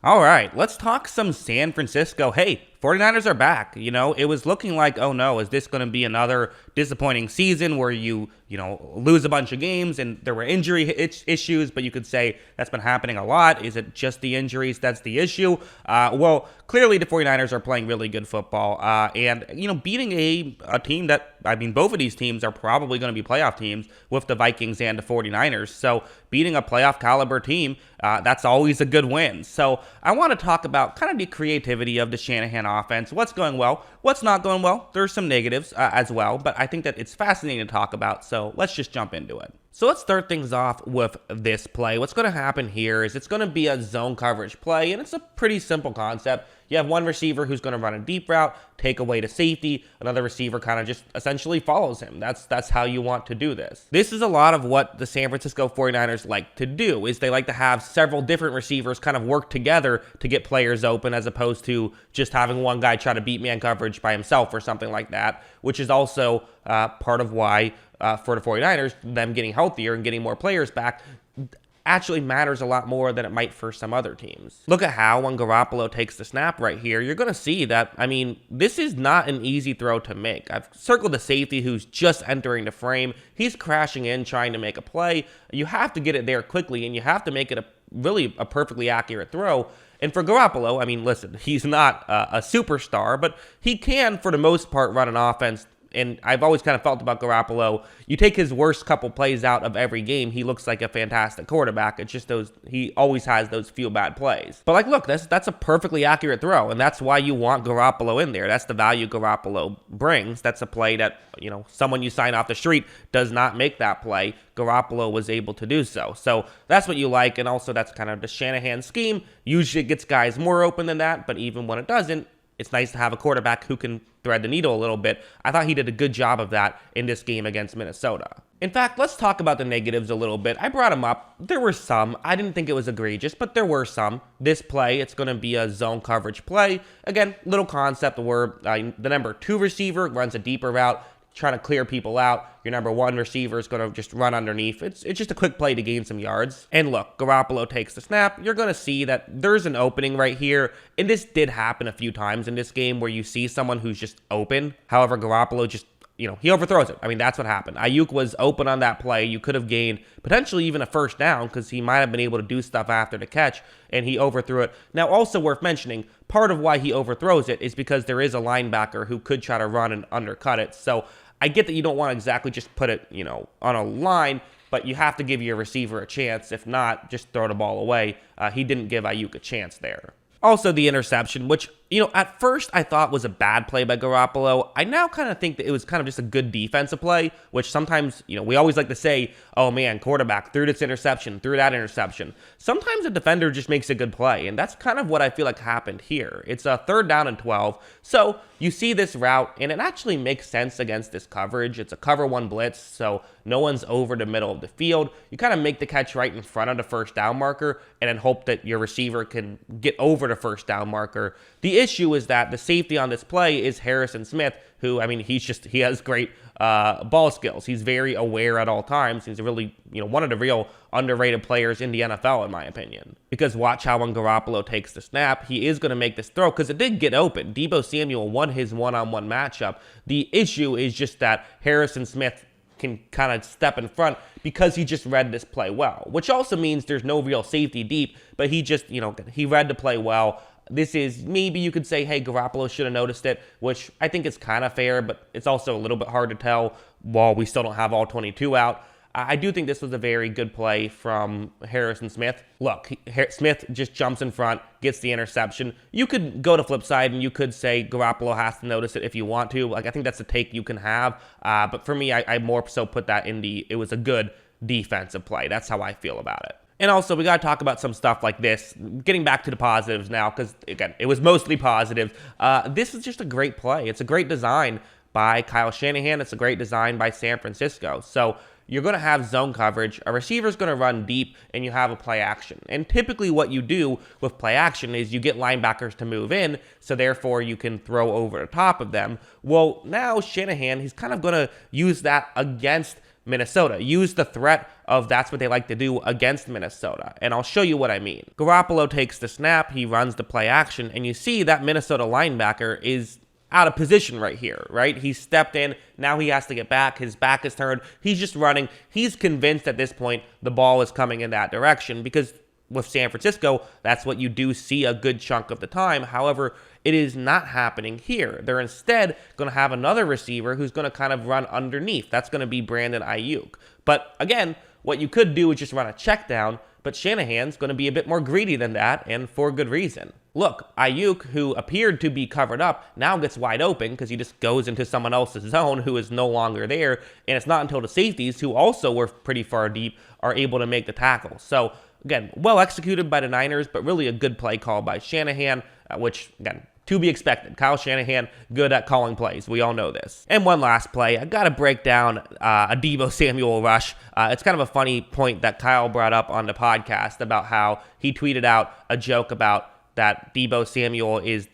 All right, let's talk some San Francisco. Hey, 49ers are back. It was looking like, oh no, is this going to be another disappointing season where you lose a bunch of games and there were injury issues, but you could say that's been happening a lot. Is it just the injuries that's the issue? Well, clearly the 49ers are playing really good football and beating a team that, both of these teams are probably going to be playoff teams with the Vikings and the 49ers. So beating a playoff caliber team, that's always a good win. So I want to talk about kind of the creativity of the Shanahan offense. What's going well? What's not going well? There's some negatives as well, but I think that it's fascinating to talk about. So let's just jump into it. So let's start things off with this play. What's going to happen here is it's going to be a zone coverage play, and it's a pretty simple concept. You have one receiver who's going to run a deep route, take away to safety. Another receiver kind of just essentially follows him. That's how you want to do this. This is a lot of what the San Francisco 49ers like to do, is they like to have several different receivers kind of work together to get players open, as opposed to just having one guy try to beat man coverage by himself or something like that, which is also part of why for the 49ers, them getting healthier and getting more players back actually matters a lot more than it might for some other teams. Look at how when Garoppolo takes the snap right here, you're going to see that, this is not an easy throw to make. I've circled the safety who's just entering the frame. He's crashing in, trying to make a play. You have to get it there quickly, and you have to make it a perfectly accurate throw. And for Garoppolo, listen, he's not a superstar, but he can, for the most part, run an offense. And I've always kind of felt about Garoppolo, you take his worst couple plays out of every game, he looks like a fantastic quarterback. It's just he always has those few bad plays. But look, that's a perfectly accurate throw, and that's why you want Garoppolo in there. That's the value Garoppolo brings. That's a play that, someone you sign off the street does not make that play. Garoppolo was able to do so. So that's what you like, and also that's kind of the Shanahan scheme. Usually it gets guys more open than that, but even when it doesn't, it's nice to have a quarterback who can thread the needle a little bit. I thought he did a good job of that in this game against Minnesota. In fact, let's talk about the negatives a little bit. I brought them up. There were some. I didn't think it was egregious, but there were some. This play, it's going to be a zone coverage play. Again, little concept where the number 2 receiver runs a deeper route, trying to clear people out. Your number 1 receiver is going to just run underneath. It's just a quick play to gain some yards. And look, Garoppolo takes the snap. You're going to see that there's an opening right here. And this did happen a few times in this game where you see someone who's just open. However, Garoppolo just, he overthrows it. That's what happened. Ayuk was open on that play. You could have gained potentially even a first down because he might have been able to do stuff after the catch, and he overthrew it. Now, also worth mentioning, part of why he overthrows it is because there is a linebacker who could try to run and undercut it. So I get that you don't want to exactly just put it, on a line, but you have to give your receiver a chance. If not, just throw the ball away. He didn't give Ayuk a chance there. Also, the interception, which, at first I thought was a bad play by Garoppolo. I now kind of think that it was kind of just a good defensive play, which sometimes, we always like to say, oh man, quarterback threw this interception, threw that interception. Sometimes a defender just makes a good play, and that's kind of what I feel like happened here. It's a 3rd down and 12, so you see this route, and it actually makes sense against this coverage. It's a cover 1 blitz, so no one's over the middle of the field. You kind of make the catch right in front of the first down marker, and then hope that your receiver can get over the first down marker. The issue is that the safety on this play is Harrison Smith, who, he has great ball skills. He's very aware at all times. He's really, one of the real underrated players in the NFL, in my opinion. Because watch how when Garoppolo takes the snap, he is going to make this throw because it did get open. Deebo Samuel won his one-on-one matchup. The issue is just that Harrison Smith can kind of step in front because he just read this play well, which also means there's no real safety deep, but he just, he read the play well. This is, maybe you could say, hey, Garoppolo should have noticed it, which I think is kind of fair, but it's also a little bit hard to tell while we still don't have all 22 out. I do think this was a very good play from Harrison Smith. Look, Smith just jumps in front, gets the interception. You could go to flip side and you could say Garoppolo has to notice it if you want to. I think that's a take you can have. But for me, I more so put that in it was a good defensive play. That's how I feel about it. And also, we got to talk about some stuff like this. Getting back to the positives now, because, again, it was mostly positive. This is just a great play. It's a great design by Kyle Shanahan. It's a great design by San Francisco. So you're going to have zone coverage. A receiver's going to run deep, and you have a play action. And typically what you do with play action is you get linebackers to move in, so therefore you can throw over the top of them. Well, now Shanahan, he's kind of going to use that against Minnesota. Use the threat of that's what they like to do against Minnesota. And I'll show you what I mean. Garoppolo takes the snap, he runs the play action, and you see that Minnesota linebacker is out of position right here, right? He stepped in, now he has to get back, his back is turned, he's just running. He's convinced at this point the ball is coming in that direction because with San Francisco, that's what you do see a good chunk of the time. However, it is not happening here. They're instead going to have another receiver who's going to kind of run underneath. That's going to be Brandon Ayuk. But again, what you could do is just run a check down, but Shanahan's going to be a bit more greedy than that, and for good reason. Look, Ayuk, who appeared to be covered up, now gets wide open because he just goes into someone else's zone who is no longer there, and it's not until the safeties, who also were pretty far deep, are able to make the tackle. So, again, well executed by the Niners, but really a good play call by Shanahan, which, again, to be expected. Kyle Shanahan, good at calling plays. We all know this. And one last play. I got to break down a Deebo Samuel rush. It's kind of a funny point that Kyle brought up on the podcast about how he tweeted out a joke about that Deebo Samuel is,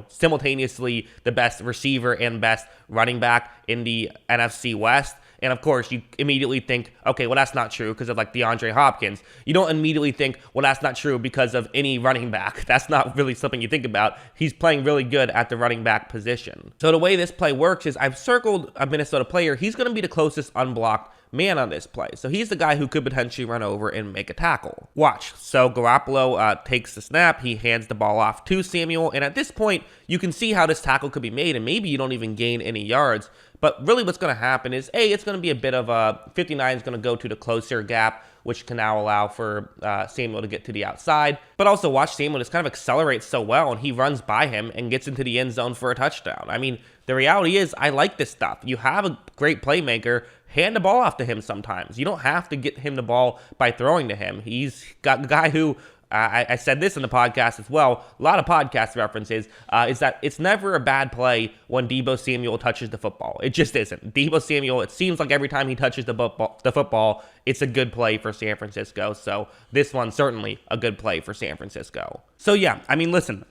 simultaneously the best receiver and best running back in the NFC West. And of course, you immediately think, okay, well, that's not true because of like DeAndre Hopkins. You don't immediately think, well, that's not true because of any running back. That's not really something you think about. He's playing really good at the running back position. So the way this play works is I've circled a Minnesota player. He's going to be the closest unblocked man on this play. So he's the guy who could potentially run over and make a tackle. Watch. So Garoppolo takes the snap. He hands the ball off to Samuel. And at this point, you can see how this tackle could be made. And maybe you don't even gain any yards. But really what's going to happen is, it's going to be a bit of a 59 is going to go to the closer gap, which can now allow for Samuel to get to the outside. But also watch Samuel just kind of accelerate so well, and he runs by him and gets into the end zone for a touchdown. I mean, the reality is I like this stuff. You have a great playmaker. Hand the ball off to him sometimes. You don't have to get him the ball by throwing to him. He's got a guy who, I said this in the podcast as well, a lot of podcast references, is that it's never a bad play when Deebo Samuel touches the football. It just isn't. Deebo Samuel, it seems like every time he touches the football, it's a good play for San Francisco. So this one's certainly a good play for San Francisco. So yeah, I mean, listen,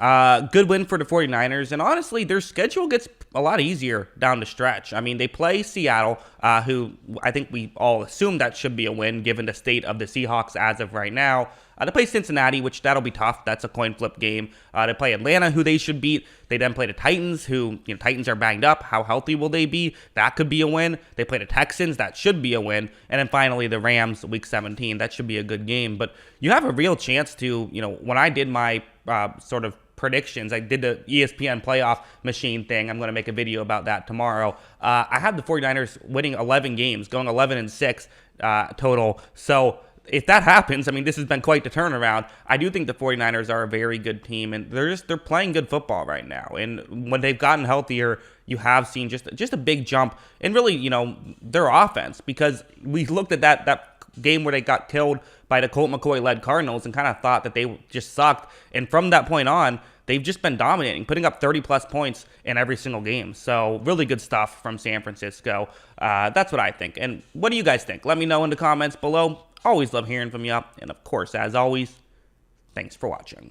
good win for the 49ers. And honestly, their schedule gets a lot easier down the stretch. I mean, they play Seattle, who I think we all assume that should be a win given the state of the Seahawks as of right now. They play Cincinnati, which that'll be tough. That's a coin flip game. They play Atlanta, who they should beat. They then play the Titans, who, Titans are banged up. How healthy will they be? That could be a win. They play the Texans. That should be a win. And then finally the Rams, week 17. That should be a good game. But you have a real chance to, when I did my sort of predictions, I did the ESPN playoff machine thing. I'm going to make a video about that tomorrow. I had the 49ers winning 11 games, going 11-6 total. So if that happens, I mean, this has been quite the turnaround. I do think the 49ers are a very good team, and they're playing good football right now. And when they've gotten healthier, you have seen just a big jump in really, their offense, because we looked at that game where they got killed by the Colt McCoy-led Cardinals and kind of thought that they just sucked. And from that point on, they've just been dominating, putting up 30-plus points in every single game. So really good stuff from San Francisco. That's what I think. And what do you guys think? Let me know in the comments below. Always love hearing from you. And of course, as always, thanks for watching.